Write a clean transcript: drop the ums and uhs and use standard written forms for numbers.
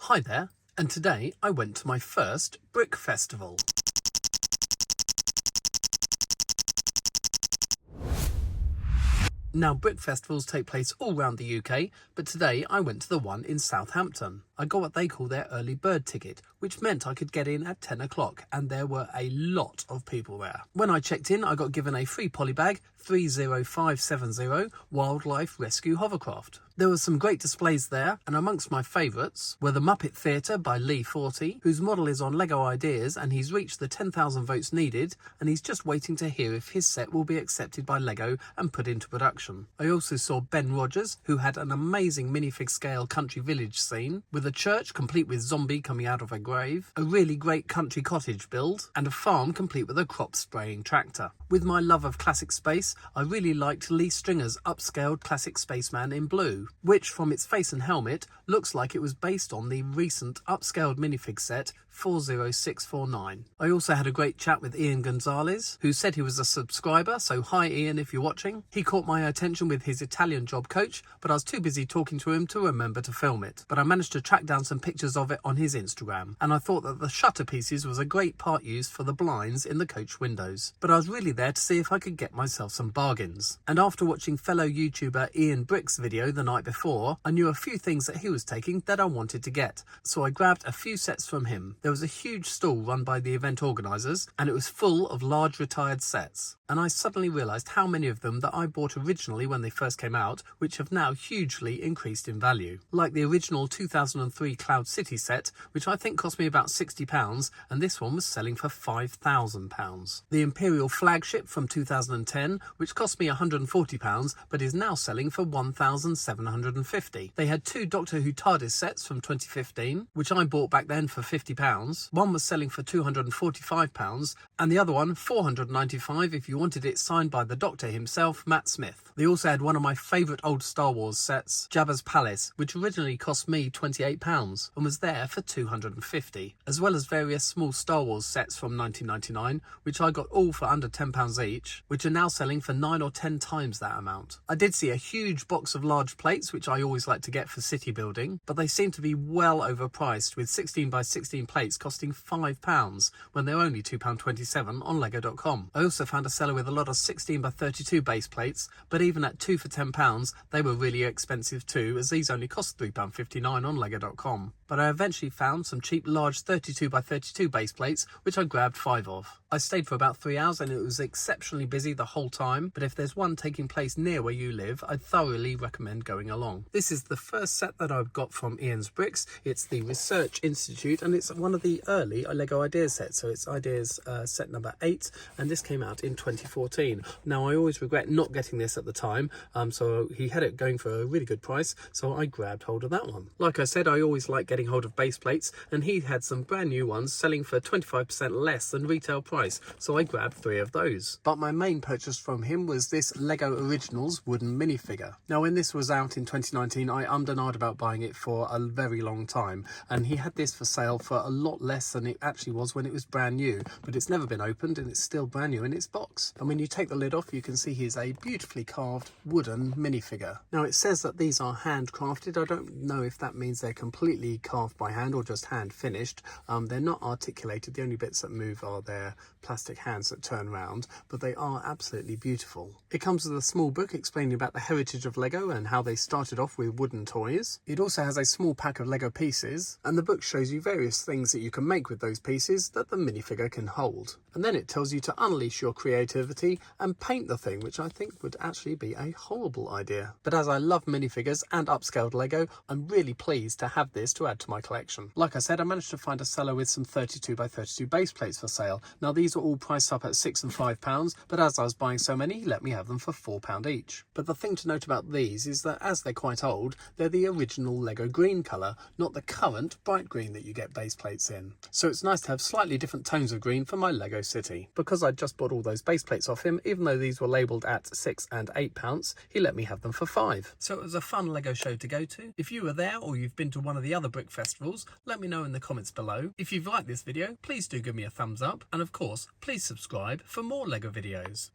Hi there, and today I went to my first Brick Festival. Now, Brick Festivals take place all around the UK, but today I went to the one in Southampton. I got what they call their early bird ticket, which meant I could get in at 10 o'clock, and there were a lot of people there. When I checked in, I got given a free polybag 30570 Wildlife Rescue Hovercraft. There were some great displays there, and amongst my favourites were the Muppet Theatre by Lee 40, whose model is on Lego Ideas, and he's reached the 10,000 votes needed, and he's just waiting to hear if his set will be accepted by Lego and put into production. I also saw Ben Rogers, who had an amazing minifig scale country village scene, with a church complete with zombie coming out of a grave, a really great country cottage build, and a farm complete with a crop spraying tractor. With my love of classic space, I really liked Lee Stringer's upscaled classic spaceman in blue, which from its face and helmet looks like it was based on the recent upscaled minifig set 40649. I also had a great chat with Ian Gonzalez, who said he was a subscriber, so hi Ian if you're watching. He caught my attention with his Italian job coach, but I was too busy talking to him to remember to film it. But I managed to track down some pictures of it on his Instagram, and I thought that the shutter pieces was a great part used for the blinds in the coach windows. But I was really there to see if I could get myself some bargains. And after watching fellow YouTuber Ian Brick's video the night before, I knew a few things that he was taking that I wanted to get, so I grabbed a few sets from him. There was a huge stall run by the event organisers, and it was full of large retired sets. And I suddenly realised how many of them that I bought originally when they first came out, which have now hugely increased in value. Like the original 2003 Cloud City set, which I think cost me about £60, and this one was selling for £5,000. The Imperial flagship from 2010, which cost me £140, but is now selling for £1,750. They had two Doctor Who TARDIS sets from 2015, which I bought back then for £50. One was selling for £245, and the other one £495 if you wanted it signed by the Doctor himself, Matt Smith. They also had one of my favourite old Star Wars sets, Jabba's Palace, which originally cost me £28 and was there for £250, as well as various small Star Wars sets from 1999, which I got all for under £10 each, which are now selling for 9 or 10 times that amount. I did see a huge box of large plates, which I always like to get for city building, but they seem to be well overpriced, with 16 by 16 plates costing £5 when they're only £2.27 on lego.com. I also found a seller with a lot of 16 by 32 base plates, but even at 2 for £10 they were really expensive too, as these only cost £3.59 on lego.com. But I eventually found some cheap large 32 by 32 base plates, which I grabbed 5 of. I stayed for about 3 hours and it was exceptionally busy the whole time, but if there's one taking place near where you live, I'd thoroughly recommend going along. This is the first set that I've got from Ian's Bricks. It's the Research Institute, and it's one of the early Lego Ideas sets, so it's Ideas set number 8, and this came out in 2014. Now I always regret not getting this at the time, so he had it going for a really good price, so I grabbed hold of that one. Like I said, I always like getting hold of base plates, and he had some brand new ones selling for 25% less than retail price, so I grabbed 3 of those. But my main purchase from him was this Lego Originals wooden minifigure. Now when this was out in 2019, I ummed and ahed about buying it for a very long time, and he had this for sale for a lot less than it actually was when it was brand new, but it's never been opened and it's still brand new in its box. And when you take the lid off, you can see here's a beautifully carved wooden minifigure. Now it says that these are handcrafted. I don't know if that means they're completely carved by hand or just hand finished. They're not articulated. The only bits that move are their plastic hands that turn round, but they are absolutely beautiful. It comes with a small book explaining about the heritage of Lego and how they started off with wooden toys. It also has a small pack of Lego pieces, and the book shows you various things that you can make with those pieces that the minifigure can hold. And then it tells you to unleash your creativity and paint the thing, which I think would actually be a horrible idea. But as I love minifigures and upscaled Lego, I'm really pleased to have this to add to my collection. Like I said, I managed to find a seller with some 32 by 32 base plates for sale. Now these are all priced up at £6 and £5, but as I was buying so many, he let me have them for £4 each. But the thing to note about these is that as they're quite old, they're the original Lego green colour, not the current bright green that you get base plates in. So it's nice to have slightly different tones of green for my Lego city. Because I just bought all those base plates off him, even though these were labelled at £6 and £8, he let me have them for £5. So it was a fun Lego show to go to. If you were there or you've been to one of the other brick festivals, let me know in the comments below. If you've liked this video, please do give me a thumbs up, and of course, please subscribe for more Lego videos.